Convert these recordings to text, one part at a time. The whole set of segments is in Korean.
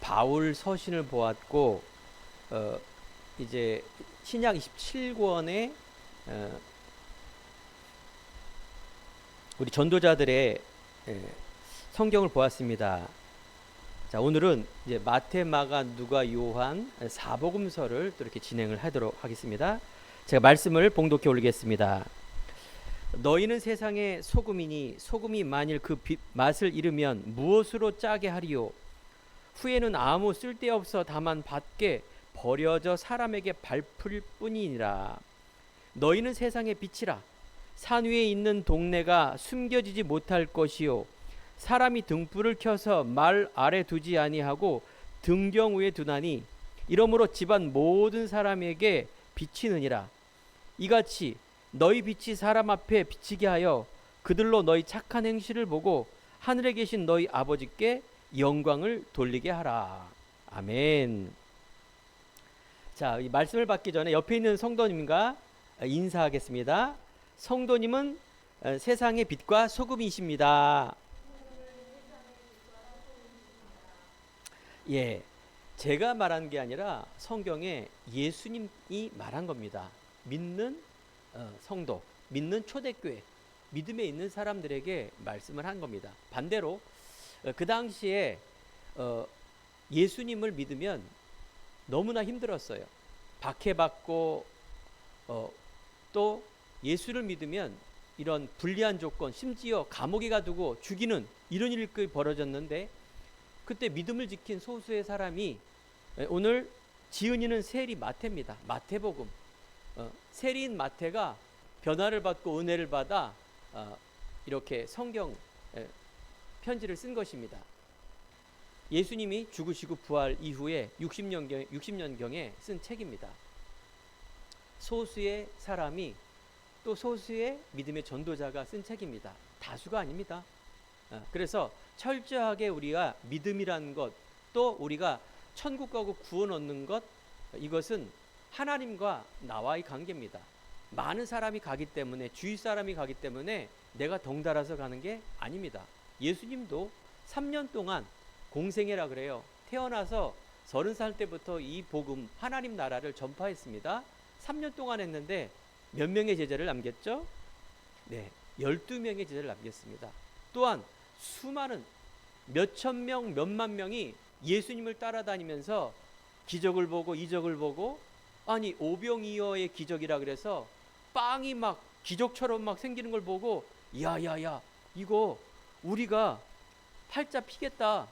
바울 서신을 보았고 이제 신약 27권의 우리 전도자들의 성경을 보았습니다. 자, 오늘은 이제 마태, 마가, 누가, 요한 사복음서를 또 이렇게 진행을 하도록 하겠습니다. 제가 말씀을 봉독해 올리겠습니다. 너희는 세상의 소금이니 소금이 만일 그 맛을 잃으면 무엇으로 짜게 하리요? 후에는 아무 쓸데없어 다만 밖에 버려져 사람에게 밟힐 뿐이니라. 너희는 세상의 빛이라. 산 위에 있는 동네가 숨겨지지 못할 것이요 사람이 등불을 켜서 말 아래 두지 아니하고 등경 위에 두나니 이러므로 집안 모든 사람에게 비치느니라. 이같이 너희 빛이 사람 앞에 비치게 하여 그들로 너희 착한 행실을 보고 하늘에 계신 너희 아버지께 영광을 돌리게 하라. 아멘. 자, 이 말씀을 받기 전에 옆에 있는 성도님과 인사하겠습니다. 성도님은 세상의 빛과 소금이십니다. 예, 제가 말한 게 아니라 성경에 예수님이 말한 겁니다. 믿는 성도, 믿는 초대교회, 믿음에 있는 사람들에게 말씀을 한 겁니다. 반대로 그 당시에 예수님을 믿으면 너무나 힘들었어요. 박해받고 또 예수를 믿으면 이런 불리한 조건, 심지어 감옥에 가두고 죽이는 이런 일이 벌어졌는데 그때 믿음을 지킨 소수의 사람이 오늘 지은이는 세리 마태입니다. 마태복음. 세리인 마태가 변화를 받고 은혜를 받아 이렇게 성경 편지를 쓴 것입니다. 예수님이 죽으시고 부활 이후에 60년경에 쓴 책입니다. 소수의 사람이 또 소수의 믿음의 전도자가 쓴 책입니다. 다수가 아닙니다. 그래서 철저하게 우리가 믿음이라는 것, 또 우리가 천국 가고 구원 얻는 것, 이것은 하나님과 나와의 관계입니다. 많은 사람이 가기 때문에, 주위 사람이 가기 때문에 내가 덩달아서 가는 게 아닙니다. 예수님도 3년 동안 공생애라 그래요. 태어나서 30살 때부터 이 복음, 하나님 나라를 전파했습니다. 3년 동안 했는데 몇 명의 제자를 남겼죠? 네, 12명의 제자를 남겼습니다. 또한 수많은 몇천 명, 몇만 명이 예수님을 따라다니면서 기적을 보고 이적을 보고, 아니 오병이어의 기적이라 그래서 빵이 막 기적처럼 막 생기는 걸 보고 야야야 이거 우리가 팔자 피겠다.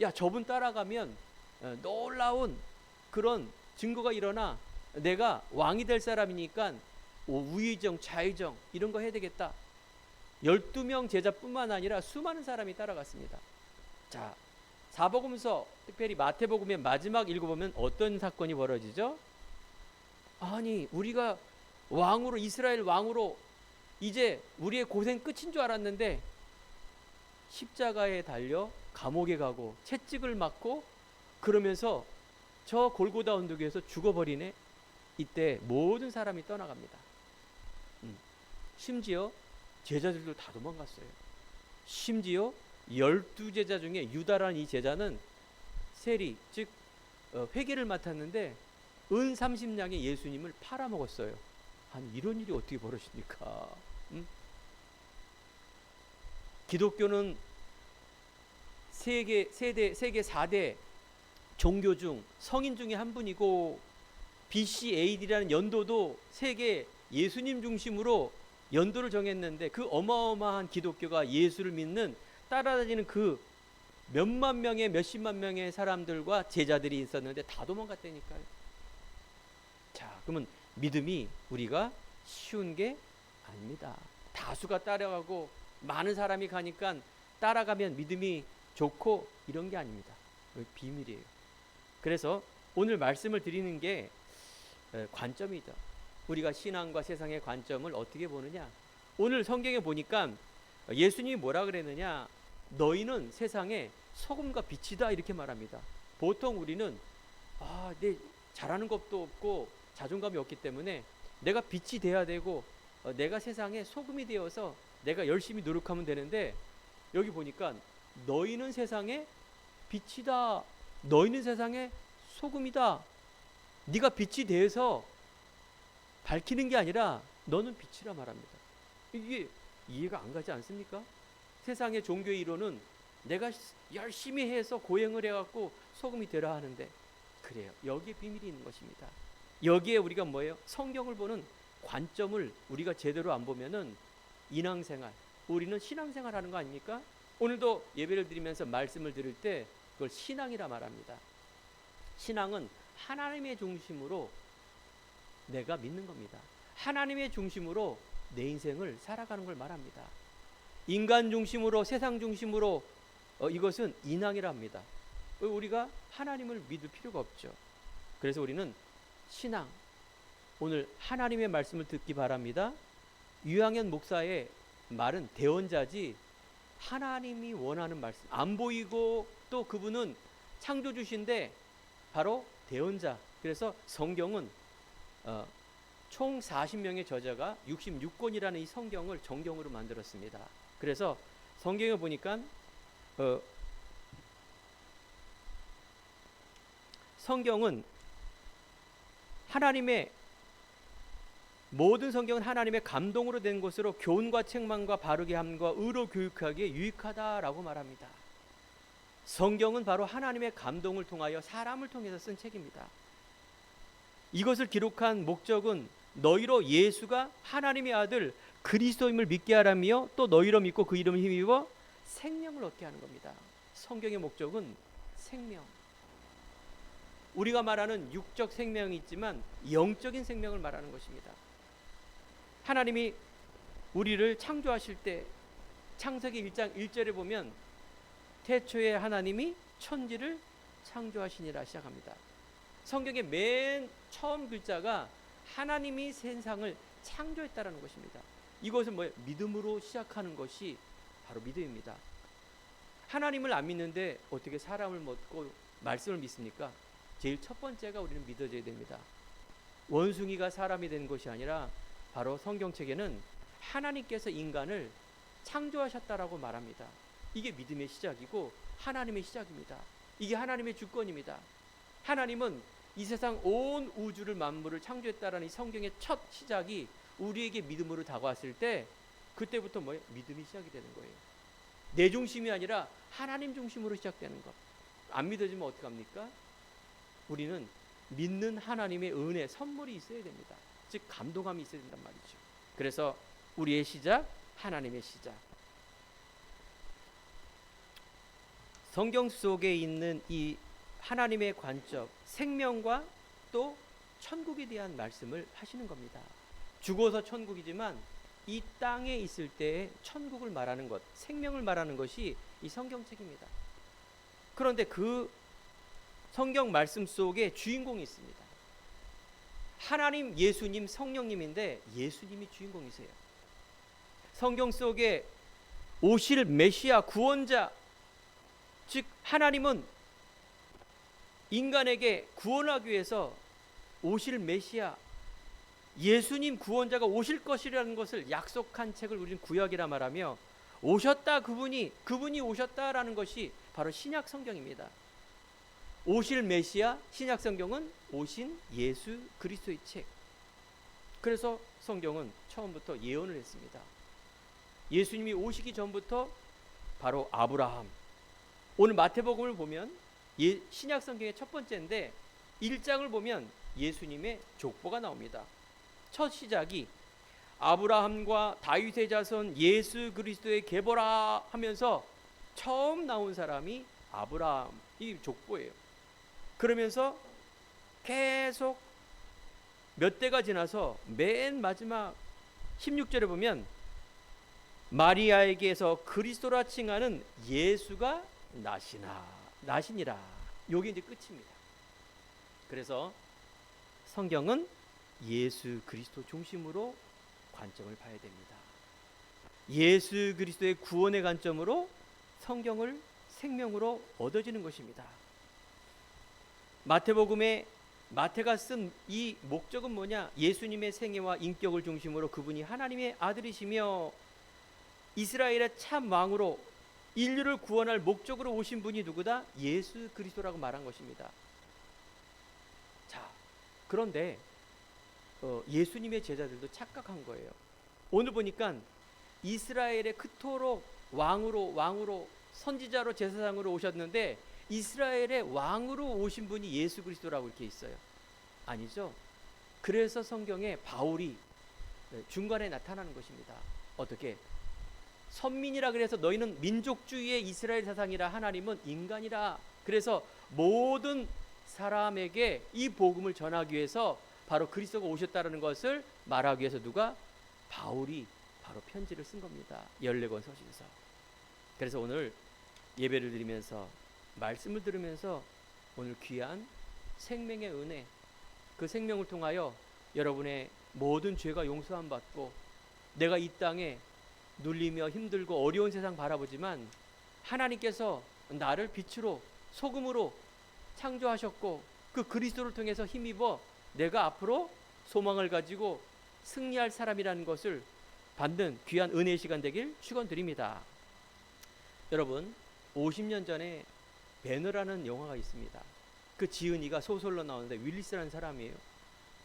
야, 저분 따라가면 놀라운 그런 증거가 일어나 내가 왕이 될 사람이니까 우의정 좌의정 이런 거 해야 되겠다. 12명 제자뿐만 아니라 수많은 사람이 따라갔습니다. 자, 사복음서 특별히 마태복음의 마지막 읽어보면 어떤 사건이 벌어지죠? 아니 우리가 왕으로, 이스라엘 왕으로 이제 우리의 고생 끝인 줄 알았는데 십자가에 달려 감옥에 가고 채찍을 맞고 그러면서 저 골고다 언덕에서 죽어버리네. 이때 모든 사람이 떠나갑니다. 심지어 제자들도 다 도망갔어요. 심지어 12제자 중에 유다라는 이 제자는 세리, 즉 회계를 맡았는데 은 30냥에 예수님을 팔아먹었어요. 아니 이런 일이 어떻게 벌어집니까? 기독교는 세계 4대 종교 중 성인 중에 한 분이고 BC AD라는 연도도 세계 예수님 중심으로 연도를 정했는데 그 어마어마한 기독교가 예수를 믿는 따라다니는 그 몇만 명의 몇십만 명의 사람들과 제자들이 있었는데 다 도망갔다니까요. 자, 그러면 믿음이 우리가 쉬운 게 아닙니다. 다수가 따라가고 많은 사람이 가니까 따라가면 믿음이 좋고 이런 게 아닙니다. 비밀이에요. 그래서 오늘 말씀을 드리는 게 관점이죠. 우리가 신앙과 세상의 관점을 어떻게 보느냐. 오늘 성경에 보니까 예수님이 뭐라 그랬느냐. 너희는 세상의 소금과 빛이다 이렇게 말합니다. 보통 우리는 내 잘하는 것도 없고 자존감이 없기 때문에 내가 빛이 돼야 되고 내가 세상에 소금이 되어서 내가 열심히 노력하면 되는데 여기 보니까 너희는 세상의 빛이다. 너희는 세상의 소금이다. 네가 빛이 되어서 밝히는 게 아니라 너는 빛이라 말합니다. 이게 이해가 안 가지 않습니까? 세상의 종교의 이론은 내가 열심히 해서 고행을 해갖고 소금이 되라 하는데, 그래요. 여기에 비밀이 있는 것입니다. 여기에 우리가 뭐예요? 성경을 보는 관점을 우리가 제대로 안 보면은 인앙생활, 우리는 신앙생활 하는 거 아닙니까? 오늘도 예배를 드리면서 말씀을 들을 때 그걸 신앙이라 말합니다. 신앙은 하나님의 중심으로 내가 믿는 겁니다. 하나님의 중심으로 내 인생을 살아가는 걸 말합니다. 인간 중심으로, 세상 중심으로 이것은 인앙이라 합니다. 우리가 하나님을 믿을 필요가 없죠. 그래서 우리는 신앙, 오늘 하나님의 말씀을 듣기 바랍니다. 유양현 목사의 말은 대언자지 하나님이 원하는 말씀, 안 보이고 또 그분은 창조주신데 바로 대언자. 그래서 성경은 총 40명의 저자가 66권이라는 이 성경을 정경으로 만들었습니다. 그래서 성경을 보니까 성경은 하나님의 모든 성경은 하나님의 감동으로 된 것으로 교훈과 책망과 바르게 함과 의로 교육하기에 유익하다라고 말합니다. 성경은 바로 하나님의 감동을 통하여 사람을 통해서 쓴 책입니다. 이것을 기록한 목적은 너희로 예수가 하나님의 아들 그리스도임을 믿게 하라며 또 너희로 믿고 그 이름을 힘입어 생명을 얻게 하는 겁니다. 성경의 목적은 생명. 우리가 말하는 육적 생명이 있지만 영적인 생명을 말하는 것입니다. 하나님이 우리를 창조하실 때 창세기 1장 1절에 보면 태초에 하나님이 천지를 창조하시니라 시작합니다. 성경의 맨 처음 글자가 하나님이 세상을 창조했다라는 것입니다. 이것은 뭐예요? 믿음으로 시작하는 것이 바로 믿음입니다. 하나님을 안 믿는데 어떻게 사람을 믿고 말씀을 믿습니까? 제일 첫 번째가 우리는 믿어져야 됩니다. 원숭이가 사람이 된 것이 아니라 바로 성경책에는 하나님께서 인간을 창조하셨다라고 말합니다. 이게 믿음의 시작이고 하나님의 시작입니다. 이게 하나님의 주권입니다. 하나님은 이 세상 온 우주를 만물을 창조했다라는 이 성경의 첫 시작이 우리에게 믿음으로 다가왔을 때 그때부터 뭐예요? 믿음이 시작이 되는 거예요. 내 중심이 아니라 하나님 중심으로 시작되는 것. 안 믿어지면 어떡합니까? 우리는 믿는 하나님의 은혜, 선물이 있어야 됩니다. 즉 감동함이 있어야 된단 말이죠. 그래서 우리의 시작, 하나님의 시작. 성경 속에 있는 이 하나님의 관점, 생명과 또 천국에 대한 말씀을 하시는 겁니다. 죽어서 천국이지만 이 땅에 있을 때의 천국을 말하는 것, 생명을 말하는 것이 이 성경책입니다. 그런데 그 성경 말씀 속에 주인공이 있습니다. 하나님, 예수님, 성령님인데 예수님이 주인공이세요. 성경 속에 오실 메시아, 구원자, 즉 하나님은 인간에게 구원하기 위해서 오실 메시아, 예수님 구원자가 오실 것이라는 것을 약속한 책을 우리는 구약이라 말하며 오셨다, 그분이 오셨다라는 것이 바로 신약 성경입니다. 오실 메시아, 신약 성경은 오신 예수 그리스도의 책. 그래서 성경은 처음부터 예언을 했습니다. 예수님이 오시기 전부터 바로 아브라함. 오늘 마태복음을 보면 신약 성경의 첫 번째인데 1장을 보면 예수님의 족보가 나옵니다. 첫 시작이 아브라함과 다윗의 자손 예수 그리스도의 계보라 하면서 처음 나온 사람이 아브라함, 이 족보예요. 그러면서 계속 몇 대가 지나서 맨 마지막 16절에 보면 마리아에게서 그리스도라 칭하는 예수가 나시니라. 요게 이제 끝입니다. 그래서 성경은 예수 그리스도 중심으로 관점을 봐야 됩니다. 예수 그리스도의 구원의 관점으로 성경을 생명으로 얻어지는 것입니다. 마태복음에 마태가 쓴 이 목적은 뭐냐? 예수님의 생애와 인격을 중심으로 그분이 하나님의 아들이시며 이스라엘의 참 왕으로 인류를 구원할 목적으로 오신 분이 누구다? 예수 그리스도라고 말한 것입니다. 자, 그런데 예수님의 제자들도 착각한 거예요. 오늘 보니까 이스라엘에 그토록 왕으로 선지자로 제사장으로 오셨는데 이스라엘의 왕으로 오신 분이 예수 그리스도라고 이렇게 있어요. 아니죠. 그래서 성경에 바울이 중간에 나타나는 것입니다. 어떻게? 선민이라 그래서 너희는 민족주의의 이스라엘 사상이라, 하나님은 인간이라. 그래서 모든 사람에게 이 복음을 전하기 위해서 바로 그리스도가 오셨다는 것을 말하기 위해서 누가? 바울이 바로 편지를 쓴 겁니다. 14권 서신서. 그래서 오늘 예배를 드리면서, 말씀을 들으면서 오늘 귀한 생명의 은혜, 그 생명을 통하여 여러분의 모든 죄가 용서함 받고, 내가 이 땅에 눌리며 힘들고 어려운 세상 바라보지만 하나님께서 나를 빛으로 소금으로 창조하셨고 그 그리스도를 통해서 힘입어 내가 앞으로 소망을 가지고 승리할 사람이라는 것을 받는 귀한 은혜의 시간 되길 축원드립니다. 여러분, 50년 전에 배너라는 영화가 있습니다. 그 지은이가 소설로 나오는데 윌리스라는 사람이에요.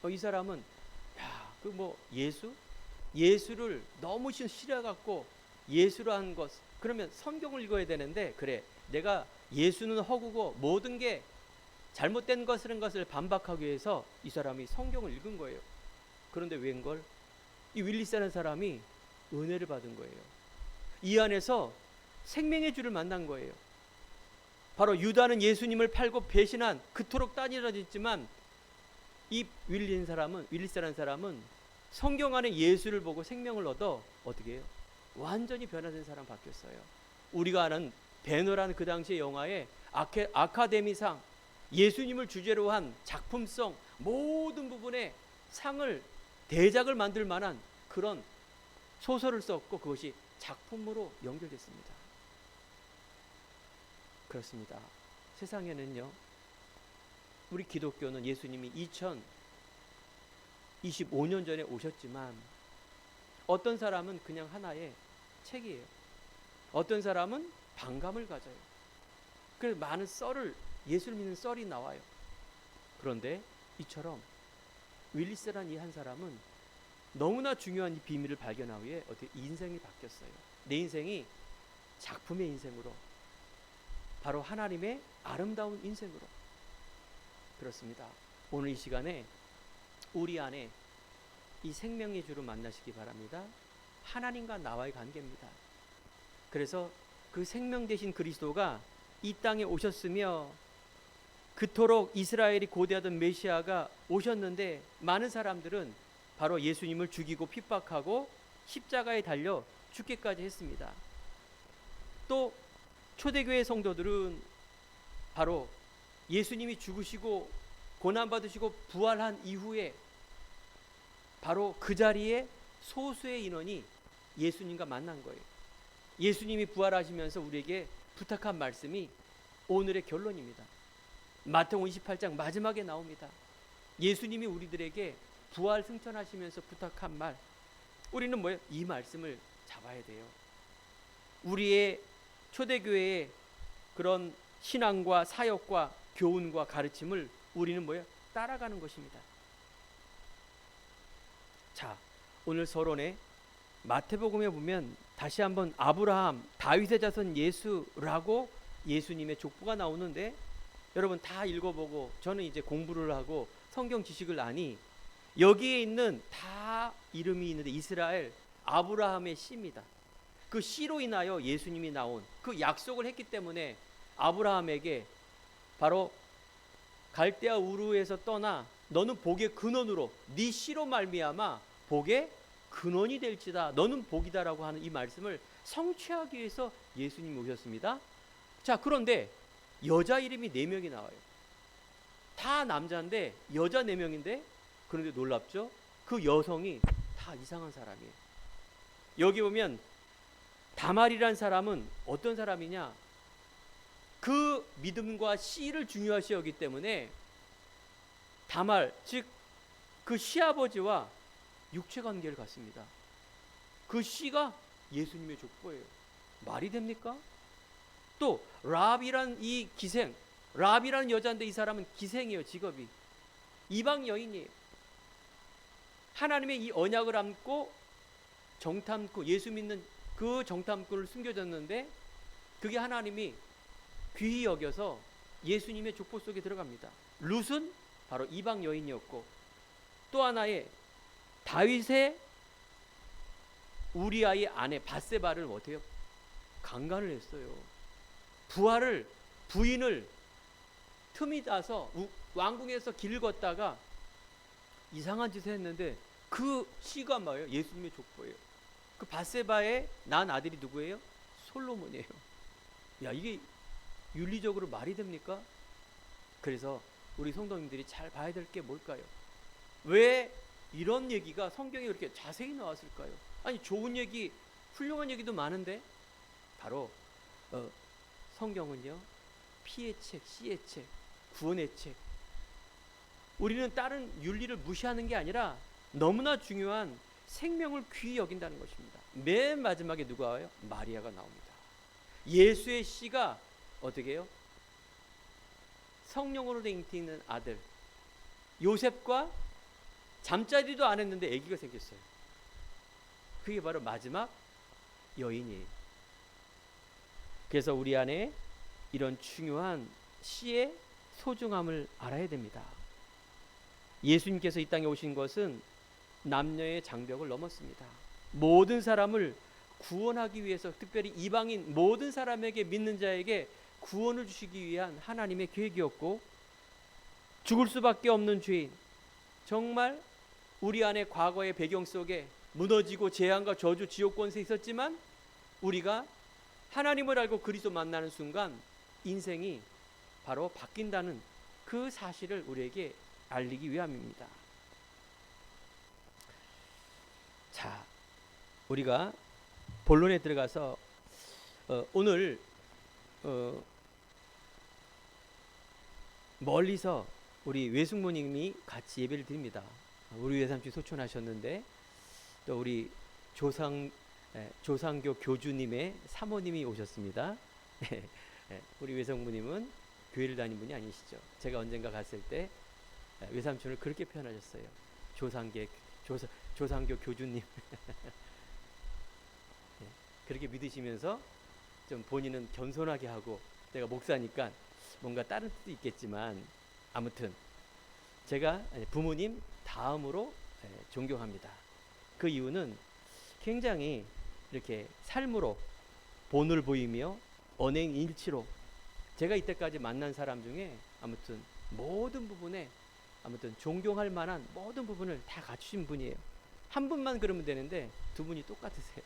이 사람은 예수를 너무 싫어갖고 예수로 한 것, 그러면 성경을 읽어야 되는데, 그래 내가 예수는 허구고 모든 게 잘못된 것을 반박하기 위해서 이 사람이 성경을 읽은 거예요. 그런데 웬걸? 이 윌리스라는 사람이 은혜를 받은 거예요. 이 안에서 생명의 주를 만난 거예요. 바로 유다는 예수님을 팔고 배신한, 그토록 따지러졌지만 이 윌리스라는 사람은 성경 안에 예수를 보고 생명을 얻어 어떻게 해요? 완전히 변화된 사람 바뀌었어요. 우리가 아는 배너라는 그 당시의 영화에 아카데미상, 예수님을 주제로 한 작품성 모든 부분에 상을, 대작을 만들 만한 그런 소설을 썼고 그것이 작품으로 연결됐습니다. 그렇습니다. 세상에는요, 우리 기독교는 예수님이 2025년 전에 오셨지만 어떤 사람은 그냥 하나의 책이에요. 어떤 사람은 반감을 가져요. 그래서 많은 예수를 믿는 썰이 나와요. 그런데 이처럼 윌리스라는 이 한 사람은 너무나 중요한 이 비밀을 발견한 후에 어떻게 인생이 바뀌었어요. 내 인생이 작품의 인생으로, 바로 하나님의 아름다운 인생으로. 그렇습니다. 오늘 이 시간에 우리 안에 이 생명의 주를 만나시기 바랍니다. 하나님과 나와의 관계입니다. 그래서 그 생명 되신 그리스도가 이 땅에 오셨으며 그토록 이스라엘이 고대하던 메시아가 오셨는데 많은 사람들은 바로 예수님을 죽이고 핍박하고 십자가에 달려 죽기까지 했습니다. 또 초대교회 성도들은 바로 예수님이 죽으시고 고난받으시고 부활한 이후에 바로 그 자리에 소수의 인원이 예수님과 만난 거예요. 예수님이 부활하시면서 우리에게 부탁한 말씀이 오늘의 결론입니다. 마태복음 28장 마지막에 나옵니다. 예수님이 우리들에게 부활 승천하시면서 부탁한 말, 우리는 뭐예요? 이 말씀을 잡아야 돼요. 우리의 초대교회의 그런 신앙과 사역과 교훈과 가르침을 우리는 뭐예요? 따라가는 것입니다. 자, 오늘 서론에 마태복음에 보면 다시 한번 아브라함, 다윗의 자손 예수라고 예수님의 족보가 나오는데, 여러분 다 읽어보고 저는 이제 공부를 하고 성경 지식을 아니, 여기에 있는 다 이름이 있는데 이스라엘 아브라함의 씨입니다. 그 씨로 인하여 예수님이 나온, 그 약속을 했기 때문에 아브라함에게 바로 갈대아 우르에서 떠나 너는 복의 근원으로, 네 씨로 말미암아 복의 근원이 될지다, 너는 복이다라고 하는 이 말씀을 성취하기 위해서 예수님이 오셨습니다. 자, 그런데 여자 이름이 4명이 나와요. 다 남자인데 여자 4명인데, 그런데 놀랍죠? 그 여성이 다 이상한 사람이에요. 여기 보면 다말이란 사람은 어떤 사람이냐? 그 믿음과 씨를 중요시 여기기 때문에 다말, 즉 그 시아버지와 육체관계를 갖습니다. 그 씨가 예수님의 족보예요. 말이 됩니까? 또 라합이란 이 기생, 라합이라는 여자인데 이 사람은 기생이에요. 직업이 이방 여인이에요. 하나님의 이 언약을 안고 정탐꾼, 예수 믿는 그 정탐꾼을 숨겨졌는데 그게 하나님이 귀히 여겨서 예수님의 족보 속에 들어갑니다. 룻은 바로 이방 여인이었고, 또 하나의 다윗의 우리아의 아내 밧세바를 어때요? 강간을 했어요. 부인을 틈이 따서 왕궁에서 길을 걷다가 이상한 짓을 했는데 그 씨가 뭐예요? 예수님의 족보예요. 그 밧세바의 난 아들이 누구예요? 솔로몬이에요. 야, 이게 윤리적으로 말이 됩니까? 그래서 우리 성도님들이 잘 봐야 될 게 뭘까요? 왜 이런 얘기가 성경에 그렇게 자세히 나왔을까요? 아니, 좋은 얘기, 훌륭한 얘기도 많은데 바로 성경은요, 피의 책, 씨의 책, 구원의 책. 우리는 다른 윤리를 무시하는 게 아니라 너무나 중요한 생명을 귀히 여긴다는 것입니다. 맨 마지막에 누가 와요? 마리아가 나옵니다. 예수의 씨가 어떻게 해요? 성령으로 잉태있는 아들 요셉과 잠자리도 안 했는데 아기가 생겼어요. 그게 바로 마지막 여인이에요. 그래서 우리 안에 이런 중요한 씨의 소중함을 알아야 됩니다. 예수님께서 이 땅에 오신 것은 남녀의 장벽을 넘었습니다. 모든 사람을 구원하기 위해서, 특별히 이방인 모든 사람에게, 믿는 자에게 구원을 주시기 위한 하나님의 계획이었고, 죽을 수밖에 없는 죄인, 정말 우리 안에 과거의 배경 속에 무너지고 재앙과 저주, 지옥 권세 있었지만 우리가 하나님을 알고 그리스도 만나는 순간 인생이 바로 바뀐다는 그 사실을 우리에게 알리기 위함입니다. 자, 우리가 본론에 들어가서 오늘 멀리서 우리 외숙모님이 같이 예배를 드립니다. 우리 외삼촌 소촌하셨는데 또 우리 조상교 교주님의 사모님이 오셨습니다. 우리 외숙모님은 교회를 다닌 분이 아니시죠. 제가 언젠가 갔을 때 외삼촌을 그렇게 표현하셨어요. 조상교 교주님. 그렇게 믿으시면서 좀 본인은 겸손하게 하고, 내가 목사니까 뭔가 다른 뜻도 있겠지만 아무튼 제가 부모님 다음으로 존경합니다. 그 이유는 굉장히 이렇게 삶으로 본을 보이며 언행일치로 제가 이때까지 만난 사람 중에 아무튼 모든 부분에 아무튼 존경할 만한 모든 부분을 다 갖추신 분이에요. 한 분만 그러면 되는데 두 분이 똑같으세요.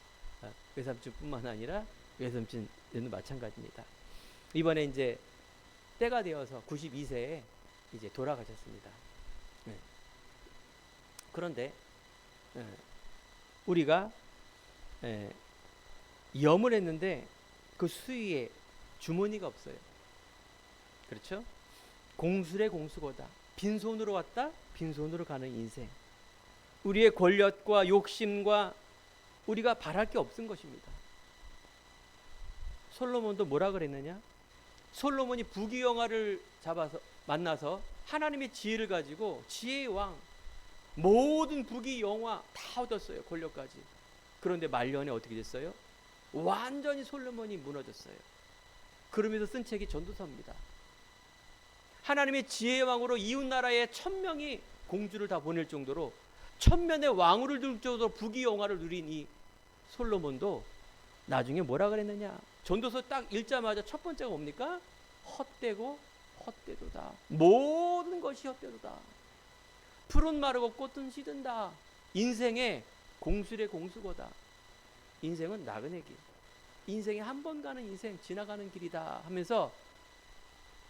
외삼촌뿐만 아니라 외삼촌은 마찬가지입니다. 이번에 이제 때가 되어서 92세에 이제 돌아가셨습니다. 그런데 우리가 염을 했는데 그 수위에 주머니가 없어요. 그렇죠? 공술의 공수거다. 빈손으로 왔다, 빈손으로 가는 인생. 우리의 권력과 욕심과 우리가 바랄 게 없은 것입니다. 솔로몬도 뭐라 그랬느냐? 솔로몬이 부귀영화를 만나서 하나님의 지혜를 가지고 지혜의 왕, 모든 부귀영화 다 얻었어요. 권력까지. 그런데 말년에 어떻게 됐어요? 완전히 솔로몬이 무너졌어요. 그러면서 쓴 책이 전도서입니다. 하나님의 지혜의 왕으로 이웃나라에 1000명이 공주를 다 보낼 정도로 1000명의 왕후를 둘 정도로 부귀영화를 누린 이 솔로몬도 나중에 뭐라 그랬느냐? 전도서 딱 읽자마자 첫 번째가 뭡니까? 헛되고 헛되도다. 모든 것이 헛되도다. 풀은 마르고 꽃은 시든다. 인생의 공술의 공수거다. 인생은 나그네길. 인생에 한 번 가는 인생, 지나가는 길이다 하면서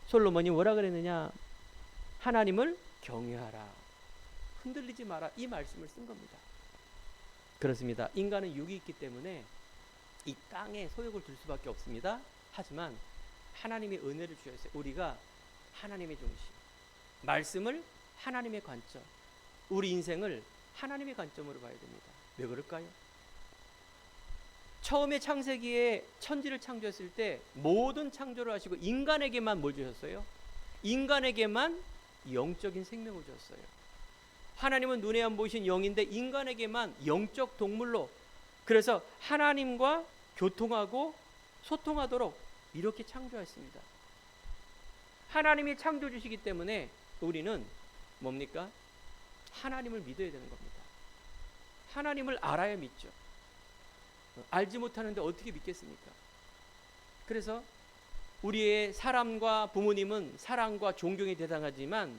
솔로몬이 뭐라 그랬느냐? 하나님을 경외하라. 흔들리지 마라. 이 말씀을 쓴 겁니다. 그렇습니다. 인간은 육이 있기 때문에 이 땅에 소욕을 둘 수밖에 없습니다. 하지만 하나님의 은혜를 주셨어요. 우리가 하나님의 중심, 말씀을 하나님의 관점, 우리 인생을 하나님의 관점으로 봐야 됩니다. 왜 그럴까요? 처음에 창세기에 천지를 창조했을 때 모든 창조를 하시고 인간에게만 뭘 주셨어요? 인간에게만 영적인 생명을 주셨어요. 하나님은 눈에 안 보이신 영인데 인간에게만 영적 동물로, 그래서 하나님과 교통하고 소통하도록 이렇게 창조했습니다. 하나님이 창조주시기 때문에 우리는 뭡니까? 하나님을 믿어야 되는 겁니다. 하나님을 알아야 믿죠. 알지 못하는데 어떻게 믿겠습니까? 그래서 우리의 사람과 부모님은 사랑과 존경의 대상하지만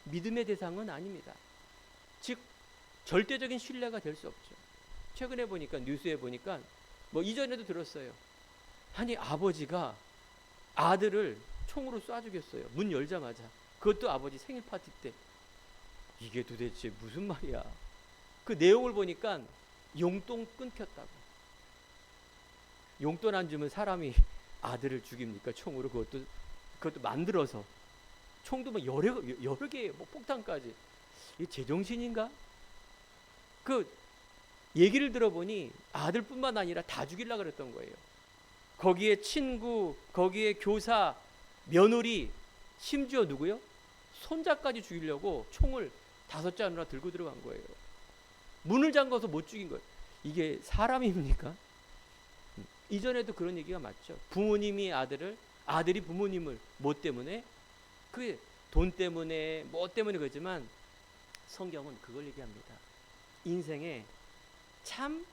믿음의 대상은 아닙니다. 즉 절대적인 신뢰가 될 수 없죠. 최근에 보니까 뉴스에 보니까 뭐 이전에도 들었어요. 아니 아버지가 아들을 총으로 쏴 죽였어요. 문 열자마자. 그것도 아버지 생일 파티 때. 이게 도대체 무슨 말이야. 그 내용을 보니까 용돈 끊겼다고. 용돈 안 주면 사람이 아들을 죽입니까? 총으로. 그것도 만들어서. 총도 뭐 여러 개, 뭐 폭탄까지. 이게 제정신인가? 그 얘기를 들어보니 아들뿐만 아니라 다 죽이려고 그랬던 거예요. 거기에 친구, 거기에 교사, 며느리, 심지어 누구요? 손자까지 죽이려고 총을 5자루나 들고 들어간 거예요. 문을 잠가서 못 죽인 거예요. 이게 사람입니까? 이전에도 그런 얘기가 맞죠. 부모님이 아들이 부모님을 뭐 때문에? 그게 돈 때문에, 뭐 때문에 그러지만 성경은 그걸 얘기합니다. 인생에 참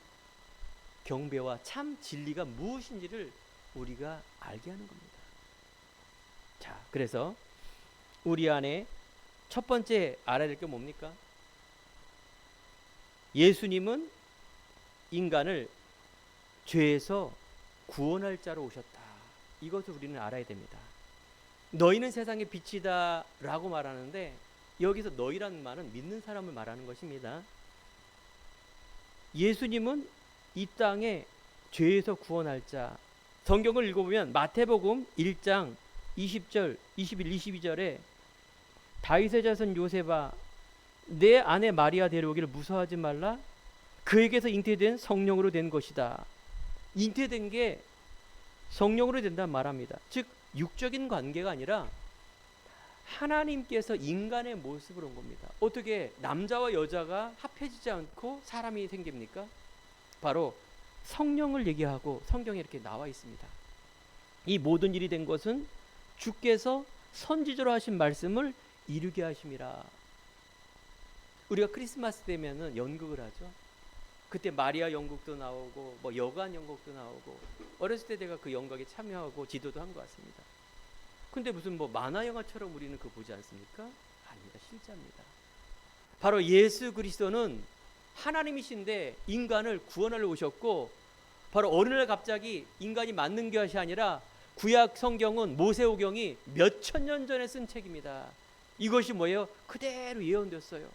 경배와 참 진리가 무엇인지를 우리가 알게 하는 겁니다. 자, 그래서 우리 안에 첫 번째 알아야 될 게 뭡니까? 예수님은 인간을 죄에서 구원할 자로 오셨다. 이것을 우리는 알아야 됩니다. 너희는 세상의 빛이다 라고 말하는데 여기서 너희라는 말은 믿는 사람을 말하는 것입니다. 예수님은 이 땅에 죄에서 구원할 자. 성경을 읽어보면 마태복음 1장 20절, 21, 22절에 다윗의 자손 요셉아 내 아내 마리아 데려오기를 무서워하지 말라. 그에게서 잉태된 성령으로 된 것이다. 잉태된 게 성령으로 된다 말합니다. 즉 육적인 관계가 아니라 하나님께서 인간의 모습으로 온 겁니다. 어떻게 남자와 여자가 합해지지 않고 사람이 생깁니까? 바로 성령을 얘기하고 성경에 이렇게 나와 있습니다. 이 모든 일이 된 것은 주께서 선지자로 하신 말씀을 이루게 하심이라. 우리가 크리스마스 되면은 연극을 하죠. 그때 마리아 연극도 나오고 뭐 여관 연극도 나오고 어렸을 때 내가 그 연극에 참여하고 지도도 한 것 같습니다. 근데 무슨 뭐 만화 영화처럼 우리는 그거 보지 않습니까? 아닙니다. 실제입니다. 바로 예수 그리스도는 하나님이신데 인간을 구원하러 오셨고 바로 어느 날 갑자기 인간이 맞는 것이 아니라 구약 성경은 모세오경이 몇천 년 전에 쓴 책입니다. 이것이 뭐예요? 그대로 예언됐어요.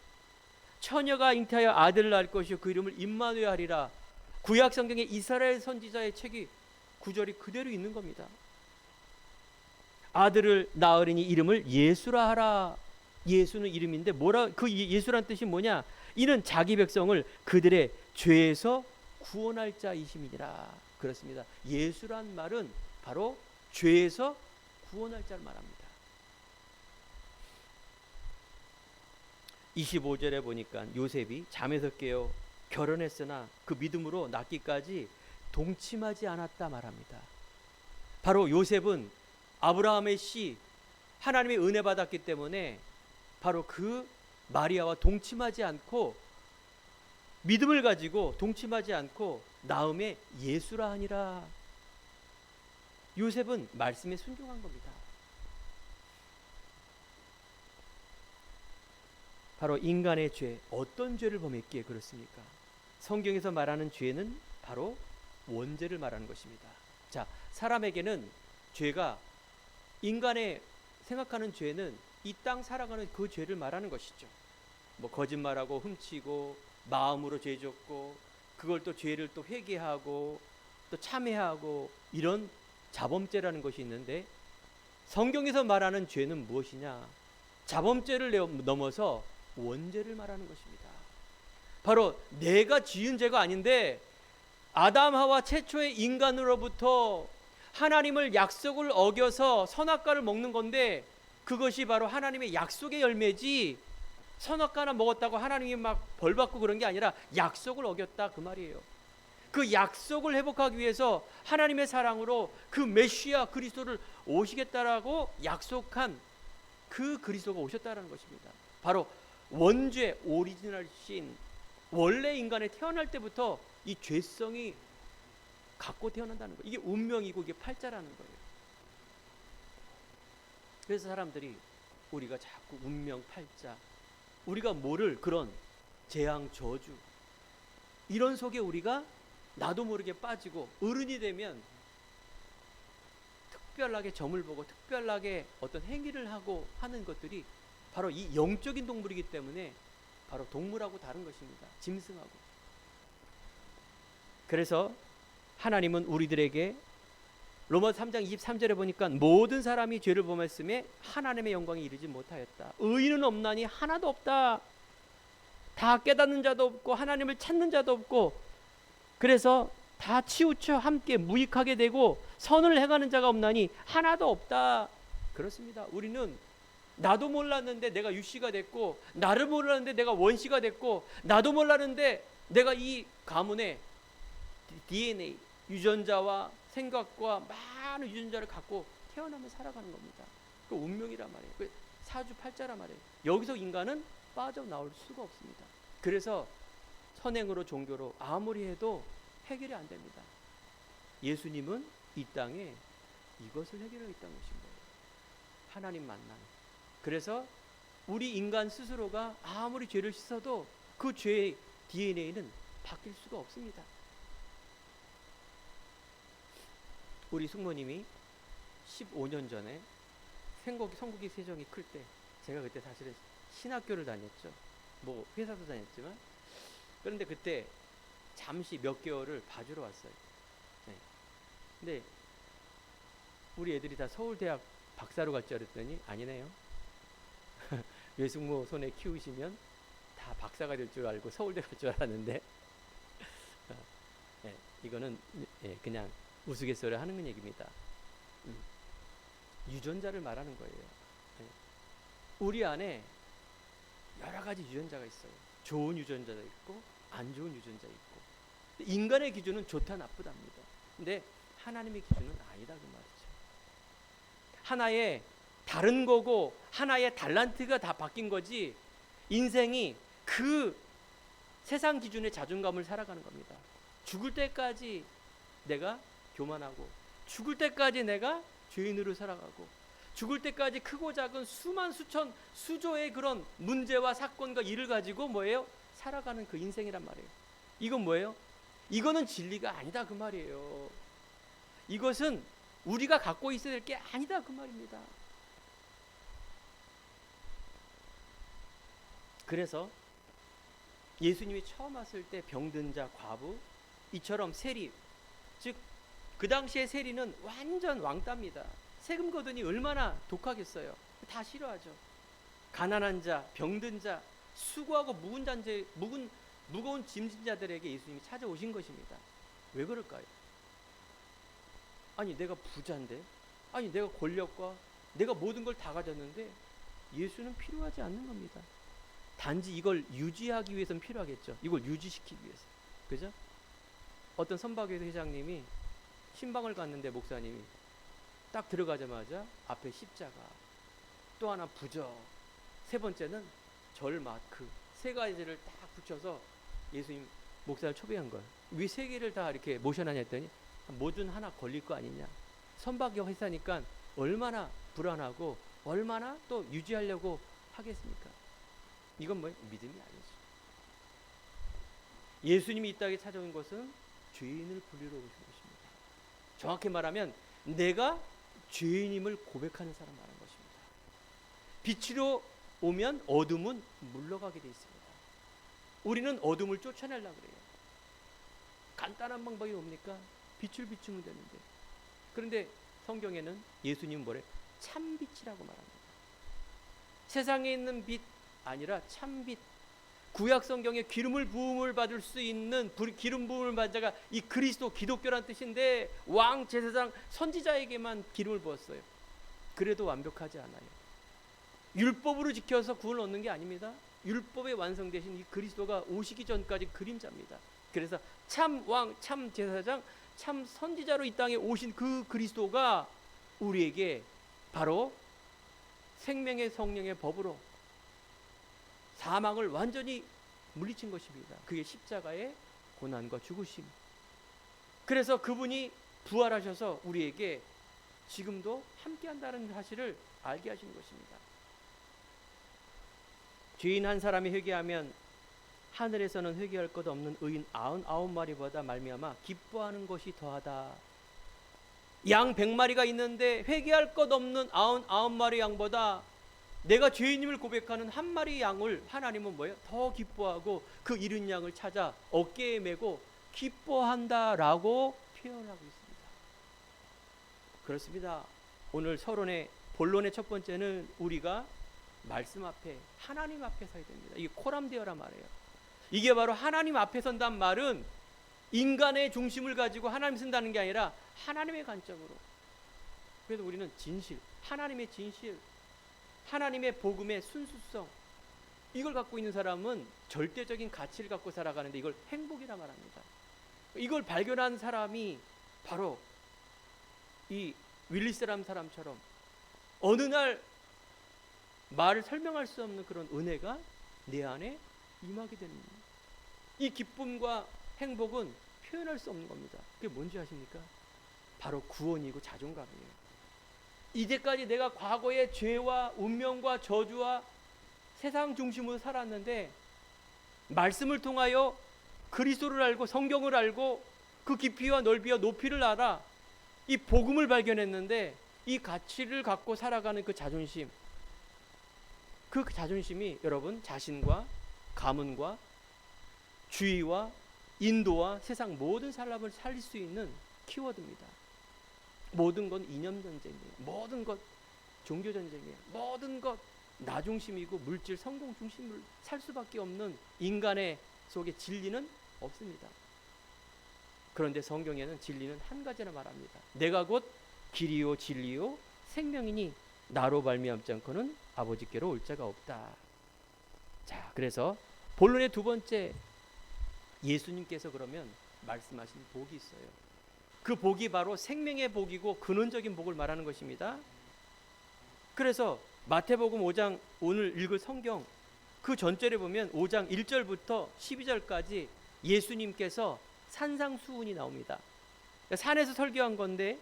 처녀가 잉태하여 아들을 낳을 것이요 그 이름을 임마누엘 하리라. 구약 성경에 이스라엘 선지자의 책이 구절이 그대로 있는 겁니다. 아들을 낳으리니 이름을 예수라 하라. 예수는 이름인데 그 예수란 뜻이 뭐냐? 이는 자기 백성을 그들의 죄에서 구원할 자이심이니라. 그렇습니다. 예수란 말은 바로 죄에서 구원할 자를 말합니다. 25절에 보니까 요셉이 잠에서 깨어 결혼했으나 그 믿음으로 낳기까지 동침하지 않았다 말합니다. 바로 요셉은 아브라함의 씨, 하나님의 은혜 받았기 때문에 바로 그 마리아와 동침하지 않고 믿음을 가지고 동침하지 않고 낳음에 예수라 하니라. 요셉은 말씀에 순종한 겁니다. 바로 인간의 죄, 어떤 죄를 범했기에 그렇습니까? 성경에서 말하는 죄는 바로 원죄를 말하는 것입니다. 자, 사람에게는 죄가 인간의 생각하는 죄는 이 땅 살아가는 그 죄를 말하는 것이죠. 뭐 거짓말하고 훔치고 마음으로 죄 짓고 그걸 또 죄를 또 회개하고 또 참회하고 이런 자범죄라는 것이 있는데 성경에서 말하는 죄는 무엇이냐? 자범죄를 넘어서 원죄를 말하는 것입니다. 바로 내가 지은 죄가 아닌데 아담 하와 최초의 인간으로부터 하나님을 약속을 어겨서 선악과를 먹는 건데 그것이 바로 하나님의 약속의 열매지, 선악과나 먹었다고 하나님이 막 벌받고 그런 게 아니라 약속을 어겼다 그 말이에요. 그 약속을 회복하기 위해서 하나님의 사랑으로 그 메시아 그리스도를 오시겠다라고 약속한 그 그리스도가 오셨다라는 것입니다. 바로 원죄 오리지널 신, 원래 인간에 태어날 때부터 이 죄성이 갖고 태어난다는 거예요. 이게 운명이고 이게 팔자라는 거예요. 그래서 사람들이 우리가 자꾸 운명 팔자, 우리가 모를 그런 재앙 저주 이런 속에 우리가 나도 모르게 빠지고 어른이 되면 특별하게 점을 보고 특별하게 어떤 행위를 하고 하는 것들이 바로 이 영적인 동물이기 때문에 바로 동물하고 다른 것입니다. 짐승하고. 그래서 하나님은 우리들에게 로마서 3장 23절에 보니까 모든 사람이 죄를 범했음에 하나님의 영광에 이르지 못하였다. 의인은 없나니 하나도 없다. 다 깨닫는 자도 없고 하나님을 찾는 자도 없고, 그래서 다 치우쳐 함께 무익하게 되고 선을 행하는 자가 없나니 하나도 없다. 그렇습니다. 우리는 나도 몰랐는데 내가 유씨가 됐고, 나를 몰랐는데 내가 원씨가 됐고, 나도 몰랐는데 내가 이 가문의 DNA 유전자와 생각과 많은 유전자를 갖고 태어나며 살아가는 겁니다. 그 운명이란 말이에요. 그 사주팔자란 말이에요. 여기서 인간은 빠져나올 수가 없습니다. 그래서 선행으로 종교로 아무리 해도 해결이 안 됩니다. 예수님은 이 땅에 이것을 해결하겠다는 것인 거예요. 하나님 만남. 그래서 우리 인간 스스로가 아무리 죄를 씻어도 그 죄의 DNA는 바뀔 수가 없습니다. 우리 숙모님이 15년 전에 성국이 세정이 클 때, 제가 그때 사실은 신학교를 다녔죠. 뭐 회사도 다녔지만, 그런데 그때 잠시 몇 개월을 봐주러 왔어요. 네. 근데 우리 애들이 다 서울대학 박사로 갈 줄 알았더니 아니네요. 외숙모 손에 키우시면 다 박사가 될 줄 알고 서울대 갈 줄 알았는데 네, 이거는 그냥 우스갯소리 하는 얘기입니다. 유전자를 말하는 거예요. 네. 우리 안에 여러 가지 유전자가 있어요. 좋은 유전자도 있고 안 좋은 유전자 있고. 인간의 기준은 좋다 나쁘답니다. 근데 하나님의 기준은 아니다 그 말이죠. 하나의 다른 거고 하나의 달란트가 다 바뀐 거지, 인생이 그 세상 기준의 자존감을 살아가는 겁니다. 죽을 때까지 내가 교만하고, 죽을 때까지 내가 죄인으로 살아가고, 죽을 때까지 크고 작은 수만 수천 수조의 그런 문제와 사건과 일을 가지고 뭐예요? 살아가는 그 인생이란 말이에요. 이건 뭐예요? 이거는 진리가 아니다 그 말이에요. 이것은 우리가 갖고 있어야 될 게 아니다 그 말입니다. 그래서 예수님이 처음 왔을 때 병든 자, 과부, 이처럼 세리, 즉 그 당시에 세리는 완전 왕따입니다. 세금 거두니 얼마나 독하겠어요. 다 싫어하죠. 가난한 자, 병든 자, 수고하고 무거운 짐진 자들에게 예수님이 찾아오신 것입니다. 왜 그럴까요? 아니 내가 부자인데, 아니 내가 권력과 내가 모든 걸 다 가졌는데 예수는 필요하지 않는 겁니다. 단지 이걸 유지하기 위해서는 필요하겠죠. 이걸 유지시키기 위해서. 그죠? 어떤 선박회사 회장님이 신방을 갔는데 목사님이 딱 들어가자마자 앞에 십자가, 또 하나 부적, 세 번째는 절 마크, 세 가지를 딱 붙여서 예수님 목사를 초대한 거예요. 왜 세 개를 다 이렇게 모셔놨냐 했더니 뭐든 하나 걸릴 거 아니냐. 선박의 회사니까 얼마나 불안하고 얼마나 또 유지하려고 하겠습니까? 이건 뭐 믿음이 아니죠. 예수님이 이 땅에 찾아온 것은 죄인을 부리러 오신 것입니다. 정확히 말하면 내가 죄인임을 고백하는 사람 말하는 것입니다. 빛으로 오면 어둠은 물러가게 돼 있습니다. 우리는 어둠을 쫓아내려고 그래요. 간단한 방법이 뭡니까? 빛을 비추면 되는데. 그런데 성경에는 예수님은 뭐래? 참빛이라고 말합니다. 세상에 있는 빛 아니라 참빛, 구약 성경에 기름을 부음을 받을 수 있는 기름 부음을 받은 자가 이 그리스도 기독교란 뜻인데 왕 제사장 선지자에게만 기름을 부었어요. 그래도 완벽하지 않아요. 율법으로 지켜서 구원을 얻는 게 아닙니다. 율법의 완성되신 이 그리스도가 오시기 전까지 그림자입니다. 그래서 참 왕, 참 제사장, 참 선지자로 이 땅에 오신 그 그리스도가 우리에게 바로 생명의 성령의 법으로 사망을 완전히 물리친 것입니다. 그게 십자가의 고난과 죽으심. 그래서 그분이 부활하셔서 우리에게 지금도 함께한다는 사실을 알게 하신 것입니다. 죄인 한 사람이 회개하면 하늘에서는 회개할 것 없는 의인 99마리보다 말미암아 기뻐하는 것이 더하다. 양 100마리가 있는데 회개할 것 없는 99마리 양보다 내가 죄인임을 고백하는 한 마리 양을 하나님은 뭐예요? 더 기뻐하고 그 잃은 양을 찾아 어깨에 메고 기뻐한다라고 표현하고 있습니다. 그렇습니다. 오늘 서론의 본론의 첫 번째는 우리가 말씀 앞에 하나님 앞에 서야 됩니다. 이게 코람데어라 말이에요. 이게 바로 하나님 앞에 선단 말은 인간의 중심을 가지고 하나님 쓴다는 게 아니라 하나님의 관점으로. 그래서 우리는 진실, 하나님의 진실, 하나님의 복음의 순수성, 이걸 갖고 있는 사람은 절대적인 가치를 갖고 살아가는데 이걸 행복이라 말합니다. 이걸 발견한 사람이 바로 이 윌리스람 사람처럼 어느 날 말을 설명할 수 없는 그런 은혜가 내 안에 임하게 되는 겁니다. 이 기쁨과 행복은 표현할 수 없는 겁니다. 그게 뭔지 아십니까? 바로 구원이고 자존감이에요. 이제까지 내가 과거의 죄와 운명과 저주와 세상 중심으로 살았는데 말씀을 통하여 그리스도를 알고 성경을 알고 그 깊이와 넓이와 높이를 알아 이 복음을 발견했는데 이 가치를 갖고 살아가는 그 자존심, 그 자존심이 여러분 자신과 가문과 주의와 인도와 세상 모든 사람을 살릴 수 있는 키워드입니다. 모든 건 이념 전쟁이에요. 모든 것 종교 전쟁이에요. 모든 것 나 중심이고 물질 성공 중심을 살 수밖에 없는 인간의 속에 진리는 없습니다. 그런데 성경에는 진리는 한 가지나 말합니다. 내가 곧 길이요 진리요 생명이니 나로 말미암지 않고는 아버지께로 올 자가 없다. 자, 그래서 본론의 두 번째, 예수님께서 그러면 말씀하신 복이 있어요. 그 복이 바로 생명의 복이고 근원적인 복을 말하는 것입니다. 그래서 마태복음 5장 오늘 읽을 성경 그 전절에 보면 5장 1절부터 12절까지 예수님께서 산상수훈이 나옵니다. 산에서 설교한 건데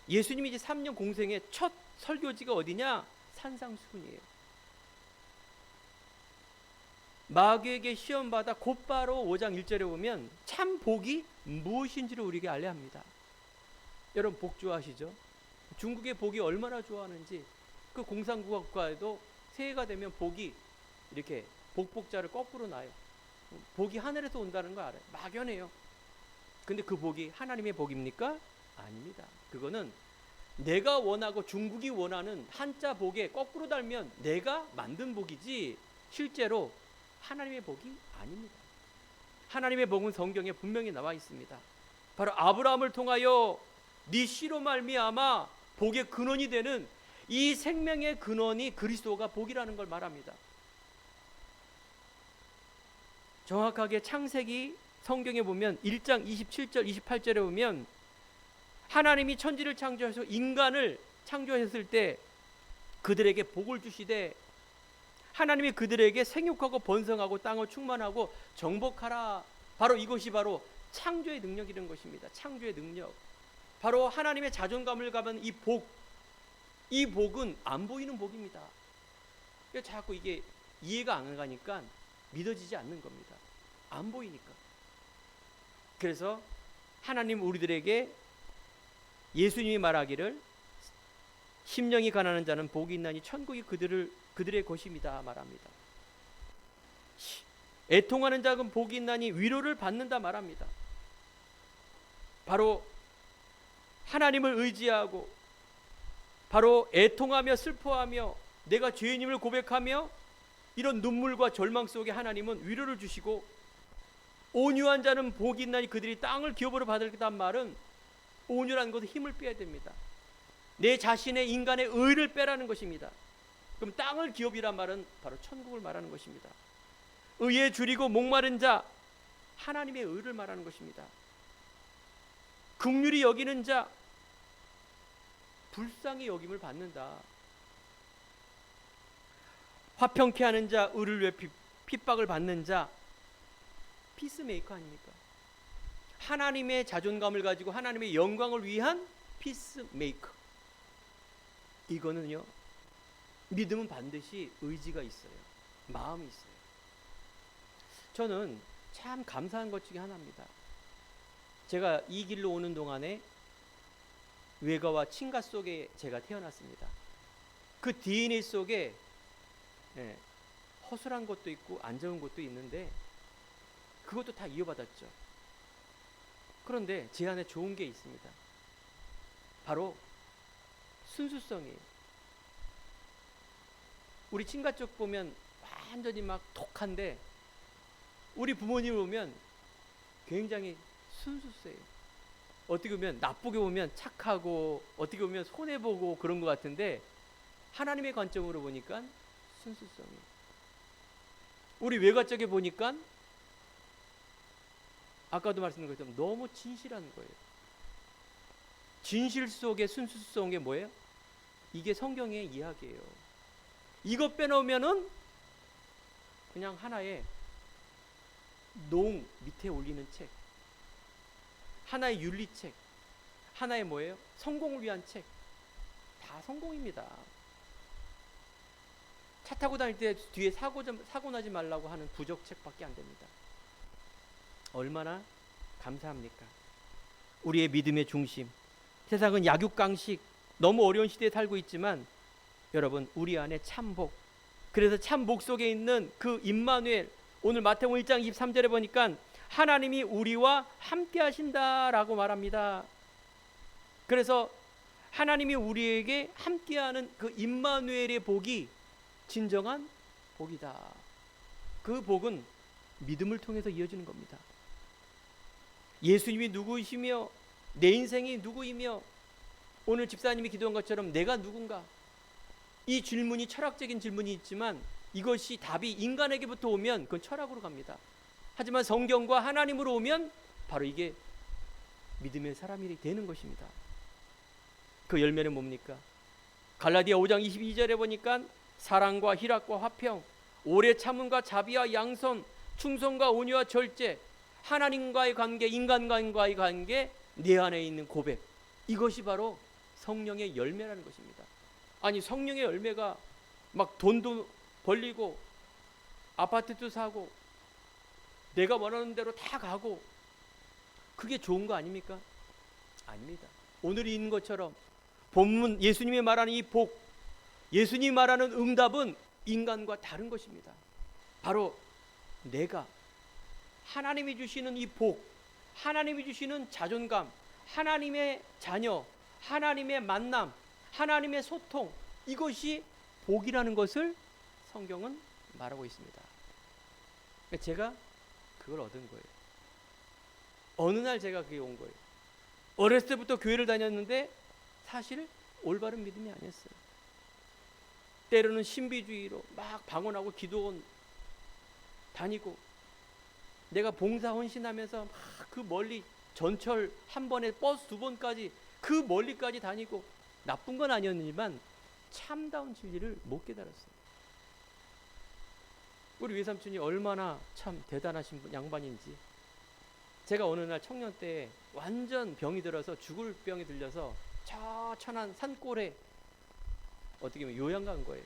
예수님이 이제 3년 공생의 첫 설교지가 어디냐? 산상수훈이에요. 마귀에게 시험받아 곧바로 5장 1절에 보면 참 복이 무엇인지를 우리에게 알려야 합니다. 여러분 복 좋아하시죠? 중국의 복이 얼마나 좋아하는지 그 공상국가에도 새해가 되면 복이 이렇게 복복자를 거꾸로 놔요. 복이 하늘에서 온다는 거 알아요. 막연해요. 근데 그 복이 하나님의 복입니까? 아닙니다. 그거는 내가 원하고 중국이 원하는 한자 복에 거꾸로 달면 내가 만든 복이지 실제로 하나님의 복이 아닙니다. 하나님의 복은 성경에 분명히 나와 있습니다. 바로 아브라함을 통하여 네 씨로 말미암아 복의 근원이 되는 이 생명의 근원이 그리스도가 복이라는 걸 말합니다. 정확하게 창세기 성경에 보면 1장 27절 28절에 보면 하나님이 천지를 창조해서 인간을 창조했을 때 그들에게 복을 주시되 하나님이 그들에게 생육하고 번성하고 땅을 충만하고 정복하라. 바로 이것이 바로 창조의 능력이라는 것입니다. 창조의 능력. 바로 하나님의 자존감을 가면 이 복, 이 복은 안 보이는 복입니다. 자꾸 이게 이해가 안 가니까 믿어지지 않는 겁니다. 안 보이니까. 그래서 하나님 우리들에게 예수님이 말하기를 심령이 가난한 자는 복이 있나니 천국이 그들의 것입니다 말합니다. 애통하는 자는 복이 있나니 위로를 받는다 말합니다. 바로 하나님을 의지하고 바로 애통하며 슬퍼하며 내가 죄인임을 고백하며 이런 눈물과 절망 속에 하나님은 위로를 주시고 온유한 자는 복이 있나니 그들이 땅을 기업으로 받을 거란 말은 온유라는 것은 힘을 빼야 됩니다. 내 자신의 인간의 의를 빼라는 것입니다. 그럼 땅을 기업이란 말은 바로 천국을 말하는 것입니다. 의에 줄이고 목마른 자, 하나님의 의를 말하는 것입니다. 긍휼히 여기는 자, 불쌍히 여김을 받는다. 화평케 하는 자, 의를 위해 핍박을 받는 자, 피스메이커 아닙니까? 하나님의 자존감을 가지고 하나님의 영광을 위한 피스메이커. 이거는요, 믿음은 반드시 의지가 있어요. 마음이 있어요. 저는 참 감사한 것 중에 하나입니다. 제가 이 길로 오는 동안에 외가와 친가 속에 제가 태어났습니다. 그 DNA 속에 허술한 것도 있고 안 좋은 것도 있는데 그것도 다 이어받았죠. 그런데 제 안에 좋은 게 있습니다. 바로 순수성이에요. 우리 친가 쪽 보면 완전히 막 독한데 우리 부모님을 보면 굉장히 순수해요. 어떻게 보면 나쁘게 보면 착하고 어떻게 보면 손해보고 그런 것 같은데 하나님의 관점으로 보니까 순수성이에요. 우리 외가 쪽에 보니까 아까도 말씀드린 것처럼 너무 진실한 거예요. 진실 속에 순수성이 뭐예요? 이게 성경의 이야기예요. 이것 빼놓으면은 그냥 하나의 농 밑에 올리는 책, 하나의 윤리책, 하나의 뭐예요? 성공을 위한 책. 다 성공입니다. 차 타고 다닐 때 뒤에 사고 나지 말라고 하는 부적책밖에 안 됩니다. 얼마나 감사합니까? 우리의 믿음의 중심. 세상은 약육강식, 너무 어려운 시대에 살고 있지만 여러분, 우리 안에 참복. 그래서 참복 속에 있는 그 임마누엘, 오늘 마태복음 1장 23절에 보니까 하나님이 우리와 함께 하신다라고 말합니다. 그래서 하나님이 우리에게 함께하는 그 임마누엘의 복이 진정한 복이다. 그 복은 믿음을 통해서 이어지는 겁니다. 예수님이 누구이시며 내 인생이 누구이며 오늘 집사님이 기도한 것처럼 내가 누군가, 이 질문이 철학적인 질문이 있지만 이것이 답이 인간에게부터 오면 그건 철학으로 갑니다. 하지만 성경과 하나님으로 오면 바로 이게 믿음의 사람이 되는 것입니다. 그 열매는 뭡니까? 갈라디아 5장 22절에 보니까 사랑과 희락과 화평, 오래 참음과 자비와 양선, 충성과 온유와 절제, 하나님과의 관계, 인간과의 관계, 내 안에 있는 고백, 이것이 바로 성령의 열매라는 것입니다. 아니, 성령의 열매가 막 돈도 벌리고 아파트도 사고 내가 원하는 대로 다 가고 그게 좋은 거 아닙니까? 아닙니다. 오늘 있는 것처럼 본문 예수님이 말하는 이 복, 예수님이 말하는 응답은 인간과 다른 것입니다. 바로 내가 하나님이 주시는 이 복, 하나님이 주시는 자존감, 하나님의 자녀, 하나님의 만남, 하나님의 소통, 이것이 복이라는 것을 성경은 말하고 있습니다. 제가 그걸 얻은 거예요. 어느 날 제가 그게 온 거예요. 어렸을 때부터 교회를 다녔는데 사실 올바른 믿음이 아니었어요. 때로는 신비주의로 막 방언하고 기도원 다니고 내가 봉사 헌신하면서 막 그 멀리 전철 한 번에 버스 두 번까지 그 멀리까지 다니고 나쁜 건 아니었지만 참다운 진리를 못 깨달았어요. 우리 외삼촌이 얼마나 참 대단하신 양반인지. 제가 어느 날 청년 때 완전 병이 들어서 죽을 병이 들려서 저 천안 산골에 어떻게 보면 요양 간 거예요.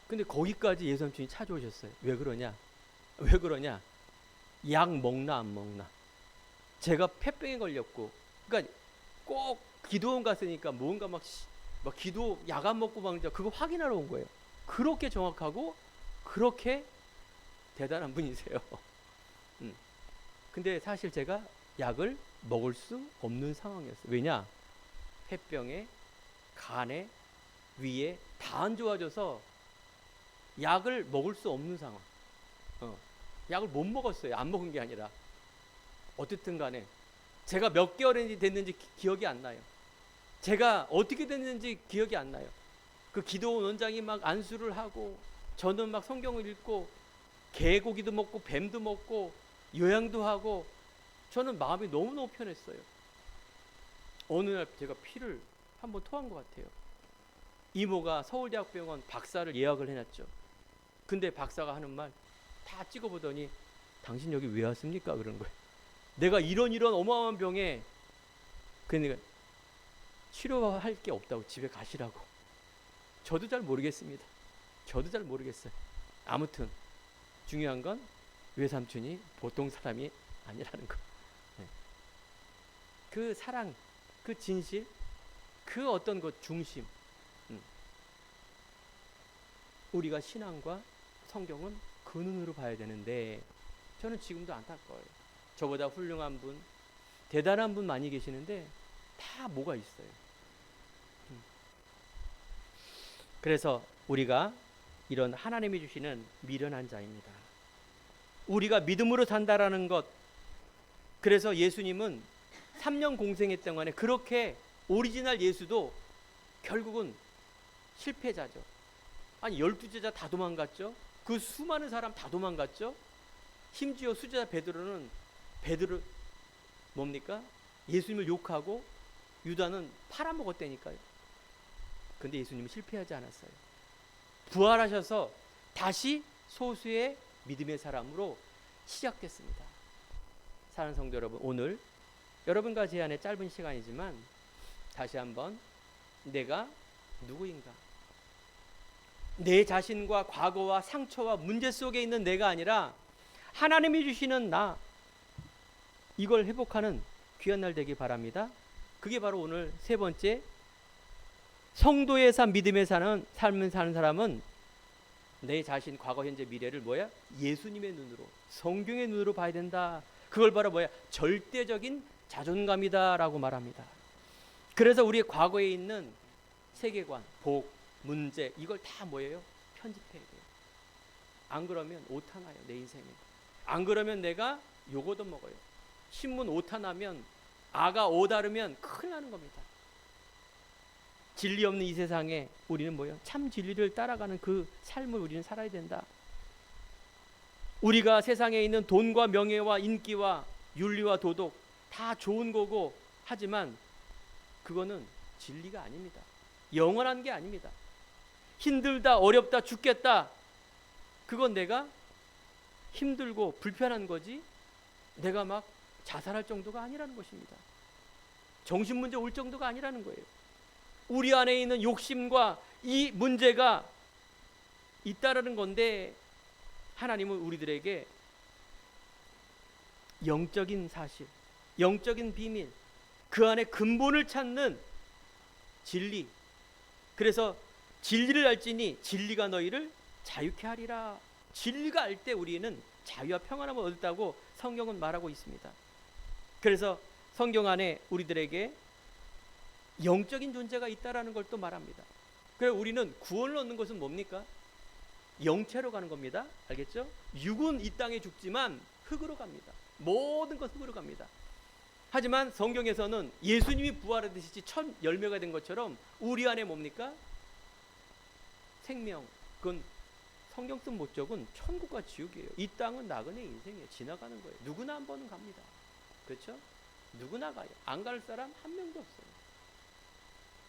근데 거기까지 예삼촌이 찾아오셨어요. 왜 그러냐? 약 먹나 안 먹나? 제가 폐병에 걸렸고, 그러니까 꼭 기도원 갔으니까 뭔가 막 기도 약 안 먹고 막 그거 확인하러 온 거예요. 그렇게 정확하고 그렇게 대단한 분이세요. 근데 사실 제가 약을 먹을 수 없는 상황이었어요. 왜냐? 폐병에 간에 위에 다 안 좋아져서 약을 먹을 수 없는 상황. 약을 못 먹었어요. 안 먹은 게 아니라. 어쨌든 간에 제가 몇 개월이 됐는지 기억이 안 나요. 제가 어떻게 됐는지 기억이 안 나요. 그 기도원 원장이 막 안수를 하고 저는 막 성경을 읽고 개고기도 먹고 뱀도 먹고 요양도 하고 저는 마음이 너무너무 편했어요. 어느 날 제가 피를 한번 토한 것 같아요. 이모가 서울대학병원 박사를 예약을 해놨죠. 근데 박사가 하는 말 다 찍어보더니 당신 여기 왜 왔습니까? 그런 거예요. 내가 이런 어마어마한 병에 그러니까 치료할 게 없다고 집에 가시라고. 저도 잘 모르겠습니다. 저도 잘 모르겠어요. 아무튼 중요한 건 외삼촌이 보통 사람이 아니라는 거. 네. 그 사랑, 그 진실, 그 어떤 그 중심. 우리가 신앙과 성경은 그 눈으로 봐야 되는데 저는 지금도 안타까워요. 저보다 훌륭한 분, 대단한 분 많이 계시는데 다 뭐가 있어요. 그래서 우리가 이런 하나님이 주시는 미련한 자입니다. 우리가 믿음으로 산다라는 것. 그래서 예수님은 3년 공생했던 간에 그렇게 오리지널 예수도 결국은 실패자죠. 아니 12제자 다 도망갔죠. 그 수많은 사람 다 도망갔죠. 심지어 수제자 베드로는 뭡니까? 예수님을 욕하고 유다는 팔아먹었다니까요. 근데 예수님은 실패하지 않았어요. 부활하셔서 다시 소수의 믿음의 사람으로 시작됐습니다. 사랑하는 성도 여러분, 오늘 여러분과 제 안에 짧은 시간이지만 다시 한번 내가 누구인가? 내 자신과 과거와 상처와 문제 속에 있는 내가 아니라 하나님이 주시는 나, 이걸 회복하는 귀한 날 되길 바랍니다. 그게 바로 오늘 세 번째, 성도의 삶, 믿음의 삶을 사는 사람은 내 자신, 과거, 현재, 미래를 뭐야? 예수님의 눈으로, 성경의 눈으로 봐야 된다. 그걸 바로 뭐야? 절대적인 자존감이다 라고 말합니다. 그래서 우리의 과거에 있는 세계관, 복, 문제, 이걸 다 뭐예요? 편집해야 돼요. 안 그러면 오타 나요, 내 인생에. 안 그러면 내가 욕도 먹어요. 신문 오타 나면, 아가 오다르면 큰일 나는 겁니다. 진리 없는 이 세상에 우리는 뭐예요? 참 진리를 따라가는 그 삶을 우리는 살아야 된다. 우리가 세상에 있는 돈과 명예와 인기와 윤리와 도덕 다 좋은 거고 하지만 그거는 진리가 아닙니다. 영원한 게 아닙니다. 힘들다, 어렵다, 죽겠다, 그건 내가 힘들고 불편한 거지 내가 막 자살할 정도가 아니라는 것입니다. 정신문제 올 정도가 아니라는 거예요. 우리 안에 있는 욕심과 이 문제가 있다라는 건데 하나님은 우리들에게 영적인 사실, 영적인 비밀, 그 안에 근본을 찾는 진리, 그래서 진리를 알지니 진리가 너희를 자유케 하리라. 진리가 알 때 우리는 자유와 평안함을 얻었다고 성경은 말하고 있습니다. 그래서 성경 안에 우리들에게 영적인 존재가 있다라는 걸 또 말합니다. 그래서 우리는 구원을 얻는 것은 뭡니까? 영체로 가는 겁니다. 알겠죠? 육은 이 땅에 죽지만 흙으로 갑니다. 모든 것 흙으로 갑니다. 하지만 성경에서는 예수님이 부활하듯이 첫 열매가 된 것처럼 우리 안에 뭡니까? 생명. 그건 성경 쓴 목적은 천국과 지옥이에요. 이 땅은 나그네 인생이에요. 지나가는 거예요. 누구나 한 번은 갑니다. 그렇죠? 누구나 가요. 안 갈 사람 한 명도 없어요.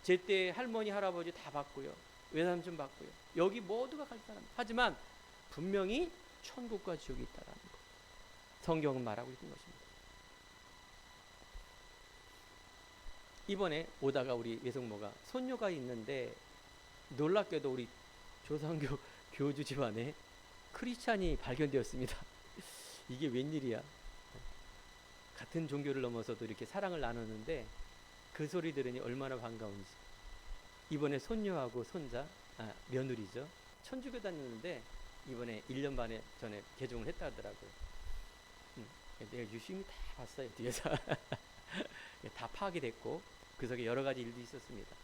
제때 할머니 할아버지 다 봤고요. 외삼촌 봤고요. 여기 모두가 갈 사람. 하지만 분명히 천국과 지옥이 있다라는 거. 성경은 말하고 있는 것입니다. 이번에 오다가 우리 외숙모가 손녀가 있는데 놀랍게도 우리 조상교 교주 집안에 크리스찬이 발견되었습니다. 이게 웬일이야. 같은 종교를 넘어서도 이렇게 사랑을 나누는데 그 소리 들으니 얼마나 반가운지. 이번에 손녀하고 손자, 며느리죠. 천주교 다녔는데 이번에 1년 반 전에 개종을 했다 하더라고요. 내가 유심히 다 봤어요. 뒤에서. 다 파악이 됐고 그 속에 여러 가지 일도 있었습니다.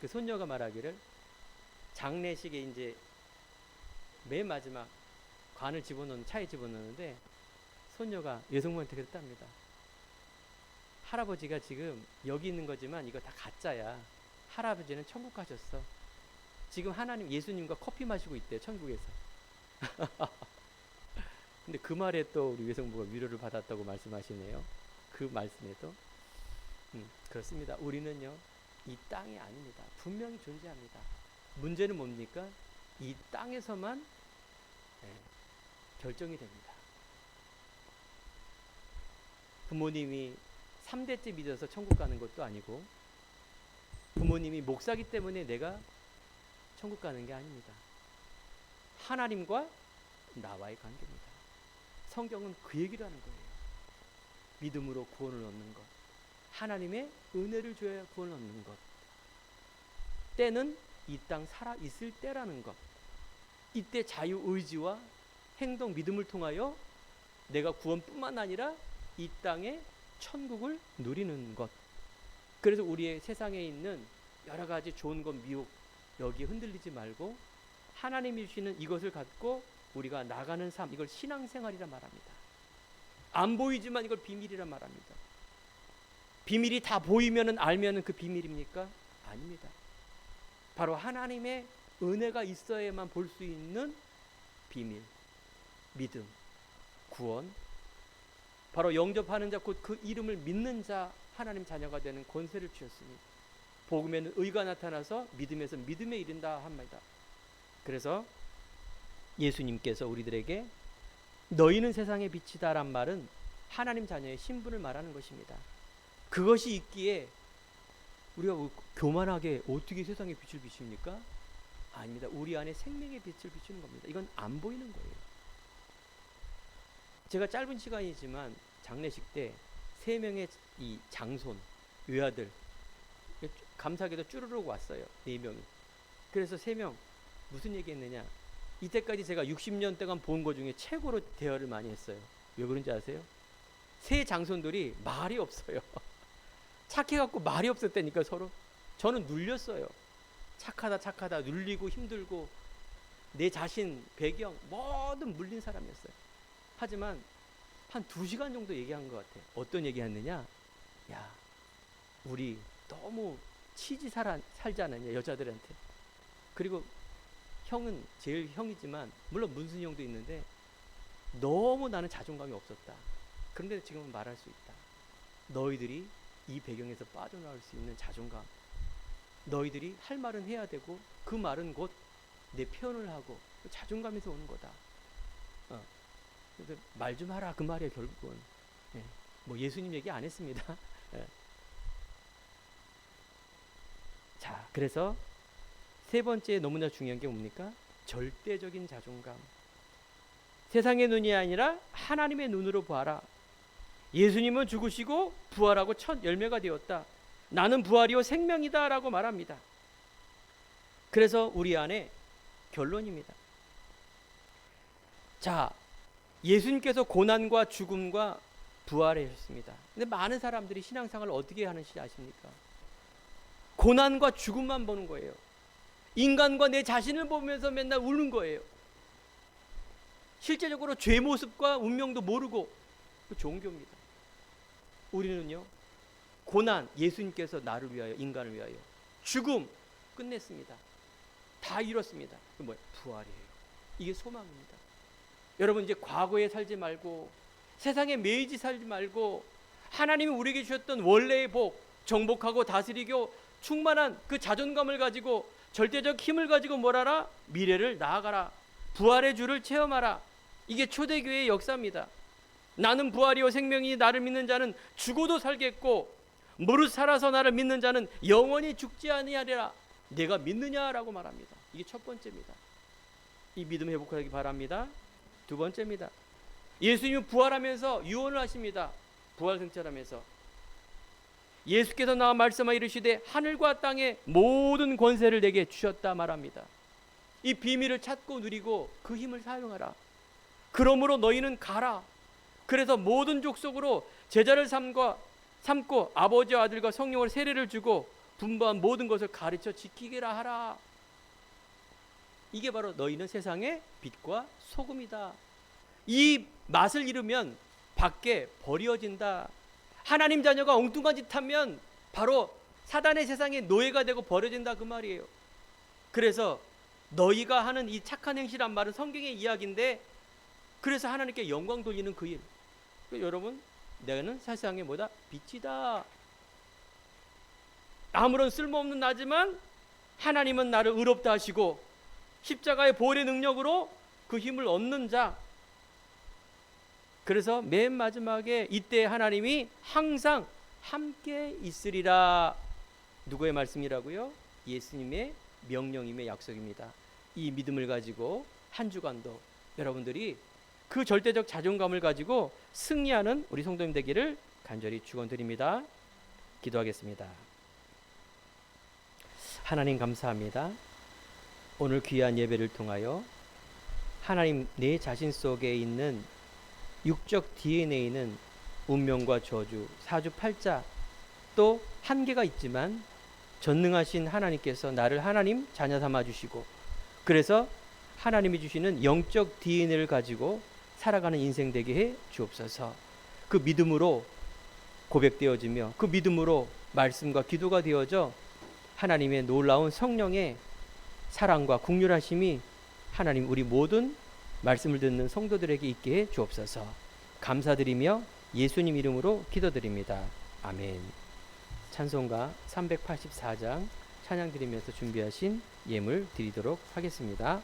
그 손녀가 말하기를 장례식에 이제 맨 마지막 관을 차에 집어넣는데 손녀가 여성분한테 그랬답니다. 할아버지가 지금 여기 있는 거지만 이거 다 가짜야. 할아버지는 천국 가셨어. 지금 하나님 예수님과 커피 마시고 있대, 천국에서. 근데 그 말에 또 우리 외성부가 위로를 받았다고 말씀하시네요. 그 말씀에도 그렇습니다. 우리는요 이 땅이 아닙니다. 분명히 존재합니다. 문제는 뭡니까? 이 땅에서만 결정이 됩니다. 부모님이 3대째 믿어서 천국 가는 것도 아니고, 부모님이 목사기 때문에 내가 천국 가는 게 아닙니다. 하나님과 나와의 관계입니다. 성경은 그 얘기를 하는 거예요. 믿음으로 구원을 얻는 것, 하나님의 은혜를 줘야 구원을 얻는 것, 때는 이 땅 살아 있을 때라는 것, 이때 자유의지와 행동, 믿음을 통하여 내가 구원뿐만 아니라 이 땅에 천국을 누리는 것. 그래서 우리의 세상에 있는 여러 가지 좋은 것, 미혹, 여기에 흔들리지 말고 하나님이 주시는 이것을 갖고 우리가 나가는 삶, 이걸 신앙생활이라 말합니다. 안 보이지만 이걸 비밀이라 말합니다. 비밀이 다 보이면은 알면은 그 비밀입니까? 아닙니다. 바로 하나님의 은혜가 있어야만 볼 수 있는 비밀, 믿음, 구원, 바로 영접하는 자, 곧 그 이름을 믿는 자, 하나님 자녀가 되는 권세를 주셨으니 복음에는 의가 나타나서 믿음에서 믿음에 이른다 합니다. 그래서 예수님께서 우리들에게 너희는 세상의 빛이다란 말은 하나님 자녀의 신분을 말하는 것입니다. 그것이 있기에 우리가 교만하게 어떻게 세상에 빛을 비춥니까? 아닙니다. 우리 안에 생명의 빛을 비추는 겁니다. 이건 안 보이는 거예요. 제가 짧은 시간이지만 장례식 때 3명의 이 장손, 외아들, 감사하게도 쭈르륵 왔어요. 4명이. 그래서 3명 무슨 얘기했느냐? 이때까지 제가 60년 동안 본 것 중에 최고로 대화를 많이 했어요. 왜 그런지 아세요? 3 장손들이 말이 없어요. 착해갖고 말이 없었다니까 서로. 저는 눌렸어요. 착하다 눌리고 힘들고 내 자신, 배경 뭐든 물린 사람이었어요. 하지만 한 2시간 정도 얘기한 것 같아요. 어떤 얘기했느냐? 야, 우리 너무 치지 살지 않았냐, 여자들한테. 그리고 형은 제일 형이지만 물론 문순이 형도 있는데 너무 나는 자존감이 없었다. 그런데 지금은 말할 수 있다. 너희들이 이 배경에서 빠져나올 수 있는 자존감, 너희들이 할 말은 해야 되고 그 말은 곧 내 표현을 하고 자존감에서 오는 거다. 말 좀 하라 그 말이에요. 결국은 뭐 예수님 얘기 안 했습니다. 자, 그래서 3번째 너무나 중요한 게 뭡니까? 절대적인 자존감. 세상의 눈이 아니라 하나님의 눈으로 보아라. 예수님은 죽으시고 부활하고 첫 열매가 되었다. 나는 부활이요 생명이다 라고 말합니다. 그래서 우리 안에 결론입니다. 자, 예수님께서 고난과 죽음과 부활을 하셨습니다. 근데 많은 사람들이 신앙생활을 어떻게 하는지 아십니까? 고난과 죽음만 보는 거예요. 인간과 내 자신을 보면서 맨날 우는 거예요. 실제적으로 죄 모습과 운명도 모르고 종교입니다. 우리는요, 고난, 예수님께서 나를 위하여, 인간을 위하여, 죽음 끝냈습니다. 다 이뤘습니다. 그 뭐예요? 부활이에요. 이게 소망입니다. 여러분, 이제 과거에 살지 말고 세상에 매이지 살지 말고 하나님이 우리에게 주셨던 원래의 복, 정복하고 다스리고 충만한 그 자존감을 가지고 절대적 힘을 가지고 뭘 하라? 미래를 나아가라. 부활의 주를 체험하라. 이게 초대교회의 역사입니다. 나는 부활이요 생명이, 나를 믿는 자는 죽어도 살겠고 무릇 살아서 나를 믿는 자는 영원히 죽지 아니하리라. 내가 믿느냐라고 말합니다. 이게 첫 번째입니다. 이 믿음 회복하기 바랍니다. 2번째입니다. 예수님은 부활하면서 유언을 하십니다. 부활승천하면서 예수께서 나와 말씀하여 이르시되 하늘과 땅의 모든 권세를 내게 주셨다 말합니다. 이 비밀을 찾고 누리고 그 힘을 사용하라. 그러므로 너희는 가라. 그래서 모든 족속으로 제자를 삼고 아버지와 아들과 성령으로 세례를 주고 분부한 모든 것을 가르쳐 지키게라 하라. 이게 바로 너희는 세상의 빛과 소금이다. 이 맛을 잃으면 밖에 버려진다. 하나님 자녀가 엉뚱한 짓 하면 바로 사단의 세상에 노예가 되고 버려진다 그 말이에요. 그래서 너희가 하는 이 착한 행실한 말은 성경의 이야기인데, 그래서 하나님께 영광 돌리는 그 일. 여러분, 내가는 세상의 뭐다? 빛이다. 아무런 쓸모없는 나지만 하나님은 나를 의롭다 하시고 십자가의 보혈의 능력으로 그 힘을 얻는 자. 그래서 맨 마지막에 이때 하나님이 항상 함께 있으리라. 누구의 말씀이라고요? 예수님의 명령임의 약속입니다. 이 믿음을 가지고 한 주간도 여러분들이 그 절대적 자존감을 가지고 승리하는 우리 성도님 되기를 간절히 축원드립니다. 기도하겠습니다. 하나님 감사합니다. 오늘 귀한 예배를 통하여 하나님 내 자신 속에 있는 육적 DNA는 운명과 저주, 사주팔자 또 한계가 있지만 전능하신 하나님께서 나를 하나님 자녀 삼아 주시고, 그래서 하나님이 주시는 영적 DNA를 가지고 살아가는 인생 되게 해 주옵소서. 그 믿음으로 고백되어지며 그 믿음으로 말씀과 기도가 되어져 하나님의 놀라운 성령의 사랑과 긍휼하심이 하나님 우리 모든 말씀을 듣는 성도들에게 있게 해 주옵소서. 감사드리며 예수님 이름으로 기도드립니다. 아멘. 찬송가 384장 찬양 드리면서 준비하신 예물 드리도록 하겠습니다.